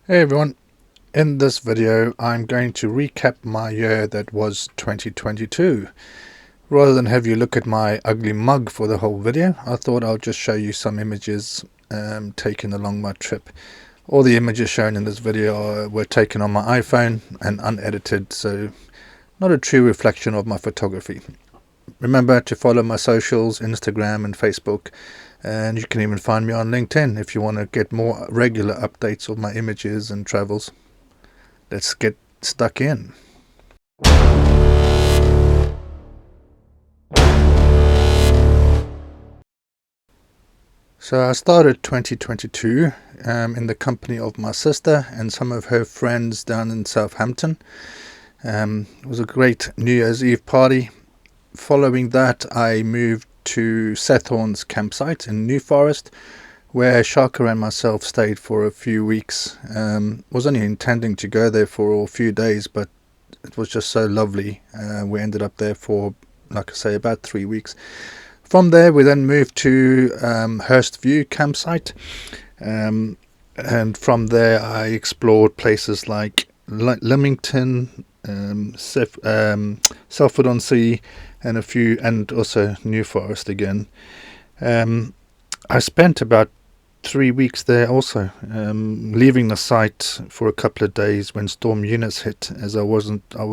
Hey everyone, in this video I'm going to recap my year that was 2022. Rather than have you look at my ugly mug for the whole video, I thought I'll just show you some images taken along my trip. All the images shown in this video were taken on my iPhone and unedited, so not a true reflection of my photography. Remember to follow my socials, Instagram and Facebook, and you can even find me on LinkedIn if you want to get more regular updates of my images and travels. Let's get stuck in. So I started 2022 in the company of my sister and some of her friends down in Southampton. It was a great New Year's Eve party. Following that, I moved to Sethorn's campsite in New Forest, where Shaka and myself stayed for a few weeks. Was only intending to go there for a few days, but it was just so lovely. We ended up there for, like I say, about 3 weeks. From there, we then moved to Hurst View campsite, and from there I explored places like Leamington, Salford-on-Sea, and also New Forest again. I spent about 3 weeks there also, leaving the site for a couple of days when Storm Eunice hit, as I was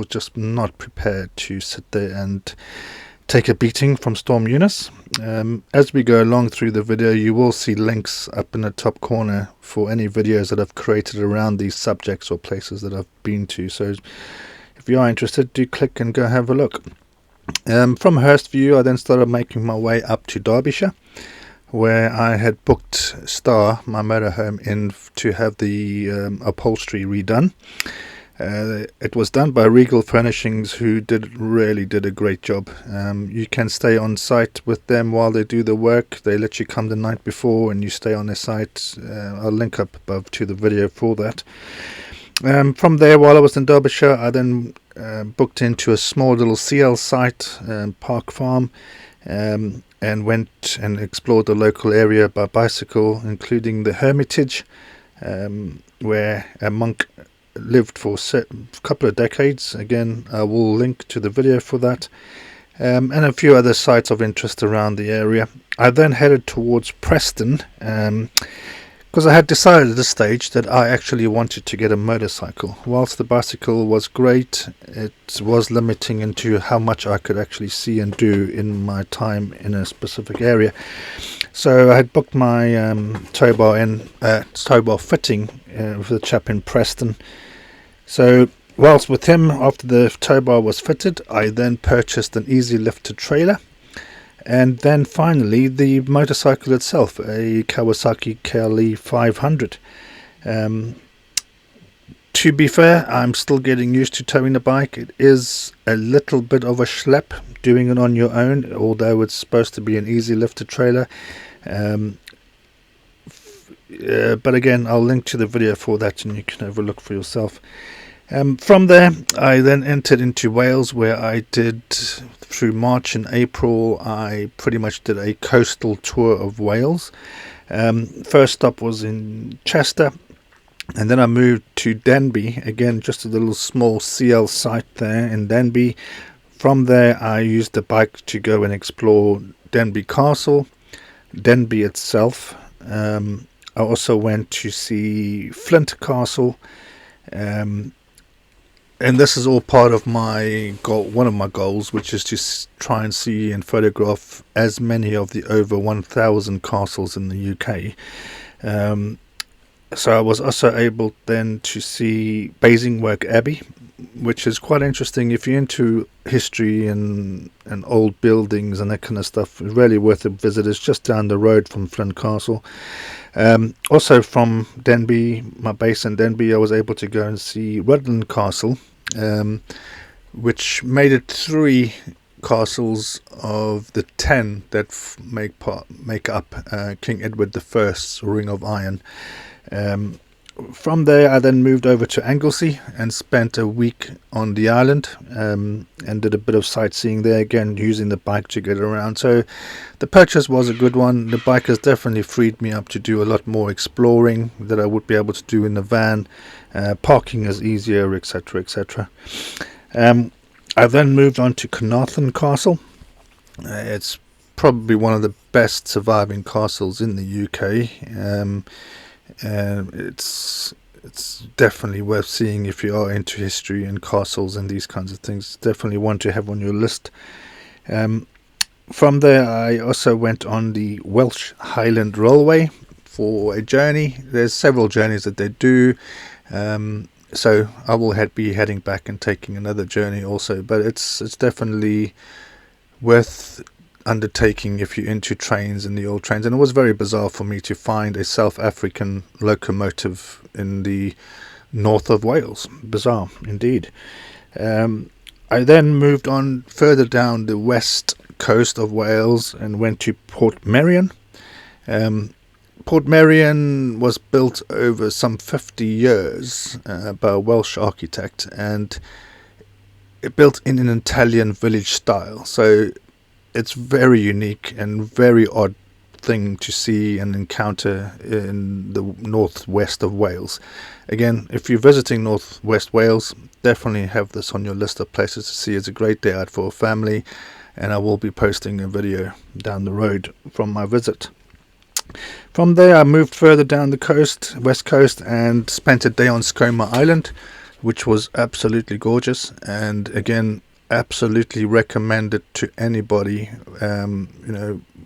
just not prepared to sit there and take a beating from Storm Eunice. As we go along through the video, you will see links up in the top corner for any videos that I've created around these subjects or places that I've been to. So if you are interested, do click and go have a look. From Hurst View, I then started making my way up to Derbyshire, where I had booked Star, my motorhome, in to have the upholstery redone. It was done by Regal Furnishings, who really did a great job. You can stay on site with them while they do the work. They let you come the night before and you stay on their site. I'll link up above to the video for that. From there, while I was in Derbyshire, I then booked into a small little CL site, Park Farm, and went and explored the local area by bicycle, including the Hermitage, where a monk lived for a couple of decades. Again, I will link to the video for that, and a few other sites of interest around the area. I then headed towards Preston, because I had decided at this stage that I actually wanted to get a motorcycle. Whilst the bicycle was great, it was limiting into how much I could actually see and do in my time in a specific area. So I had booked my tow bar fitting with a chap in Preston. So whilst with him, after the tow bar was fitted, I then purchased an easy lifted trailer. And then finally the motorcycle itself, a Kawasaki KLE 500. To be fair, I'm still getting used to towing the bike. It is a little bit of a schlep doing it on your own, although it's supposed to be an easy lifted trailer. But again, I'll link to the video for that and you can have a look for yourself. From there, I then entered into Wales, where I did, through March and April, I pretty much did a coastal tour of Wales. First stop was in Chester, and then I moved to Denbigh, again just a little small CL site there in Denbigh. From there, I used the bike to go and explore Denbigh Castle, Denbigh itself. I also went to see Flint Castle, and this is all part of my goal, one of my goals, which is to try and see and photograph as many of the over 1,000 castles in the UK. So I was also able then to see Basingstoke Abbey, which is quite interesting. If you're into history and old buildings and that kind of stuff, it's really worth a visit. It's just down the road from Flint Castle. Also from Denbigh, my base in Denbigh, I was able to go and see Rudden Castle, which made it 3 castles of the 10 that make up King Edward I's Ring of Iron. From there, I then moved over to Anglesey and spent a week on the island, and did a bit of sightseeing there, again using the bike to get around. So the purchase was a good one. The bike has definitely freed me up to do a lot more exploring that I would be able to do in the van. Parking is easier, etc., etc. I then moved on to Carnarvon Castle. It's probably one of the best surviving castles in the UK. And it's definitely worth seeing if you are into history and castles and these kinds of things. Definitely one to have on your list. From there, I also went on the Welsh Highland Railway for a journey. There's several journeys that they do, so I will be heading back and taking another journey also. But it's definitely worth undertaking if you're into trains and the old trains. And it was very bizarre for me to find a South African locomotive in the north of Wales. Bizarre indeed. I then moved on further down the west coast of Wales and went to Port Marion. Port Marion was built over some 50 years by a Welsh architect, and it built in an Italian village style. So it's very unique and very odd thing to see and encounter in the northwest of Wales. Again, if you're visiting northwest Wales, definitely have this on your list of places to see. It's a great day out for a family, and I will be posting a video down the road from my visit. From there, I moved further down the coast, west coast, and spent a day on Skoma Island, which was absolutely gorgeous, and again, absolutely recommend it to anybody.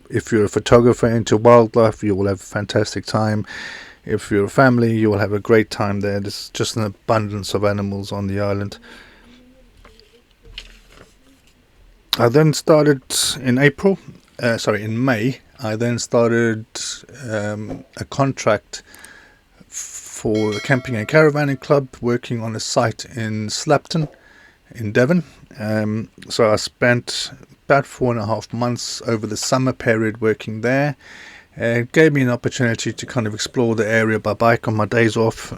If you're a photographer into wildlife, you will have a fantastic time. If you're a family, you will have a great time there. There's just an abundance of animals on the island. I then started in May. I then started a contract for a camping and caravanning club, working on a site in Slapton in Devon. So I spent about 4.5 months over the summer period working there. It gave me an opportunity to kind of explore the area by bike on my days off.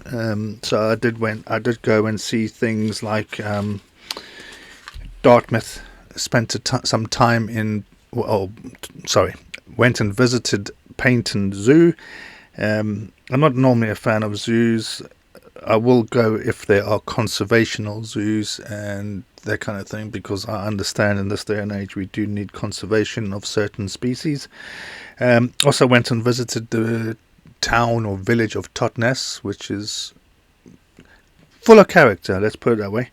So I did go and see things like Dartmouth. Spent some time went and visited Paynton Zoo. I'm not normally a fan of zoos. I will go if there are conservational zoos and that kind of thing, because I understand in this day and age we do need conservation of certain species. Also went and visited the town or village of Totnes, which is full of character, let's put it that way.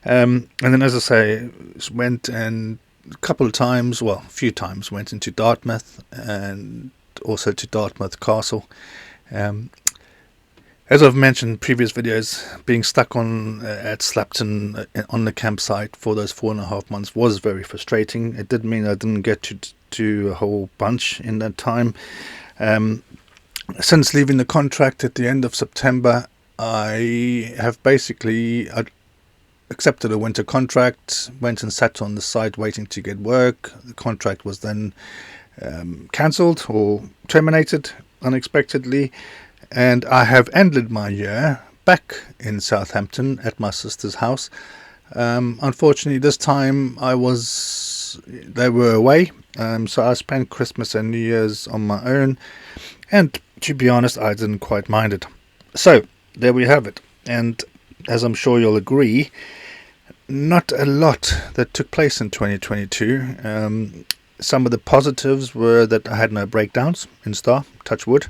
And then, as I say, went and a few times went into Dartmouth and also to Dartmouth Castle. As I've mentioned in previous videos, being stuck at Slapton on the campsite for those 4.5 months was very frustrating. It did mean I didn't get to do a whole bunch in that time. Since leaving the contract at the end of September, I have basically accepted a winter contract, went and sat on the site waiting to get work. The contract was then cancelled or terminated unexpectedly, and I have ended my year back in Southampton at my sister's house. Unfortunately, this time they were away, so I spent Christmas and New Year's on my own, and to be honest, I didn't quite mind it. So there we have it, and as I'm sure you'll agree, not a lot that took place in 2022. Some of the positives were that I had no breakdowns in Star, touch wood.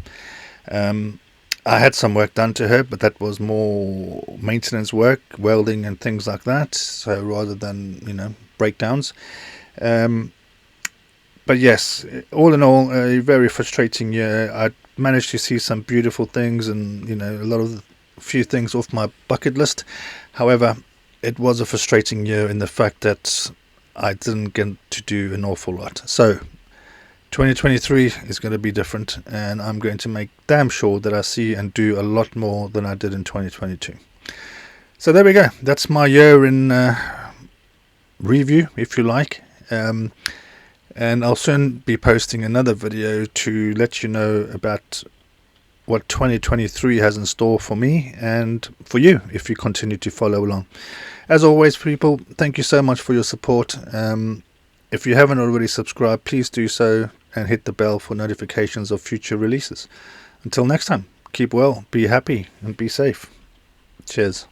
I had some work done to her, but that was more maintenance work, welding and things like that, so rather than breakdowns. But yes, all in all, a very frustrating year. I managed to see some beautiful things and a few things off my bucket list. However, it was a frustrating year in the fact that I didn't get to do an awful lot. So 2023 is going to be different, and I'm going to make damn sure that I see and do a lot more than I did in 2022. So there we go. That's my year in review, if you like. And I'll soon be posting another video to let you know about what 2023 has in store for me and for you if you continue to follow along. As always, people, thank you so much for your support. If you haven't already subscribed, please do so and hit the bell for notifications of future releases. Until next time, keep well, be happy, and be safe. Cheers.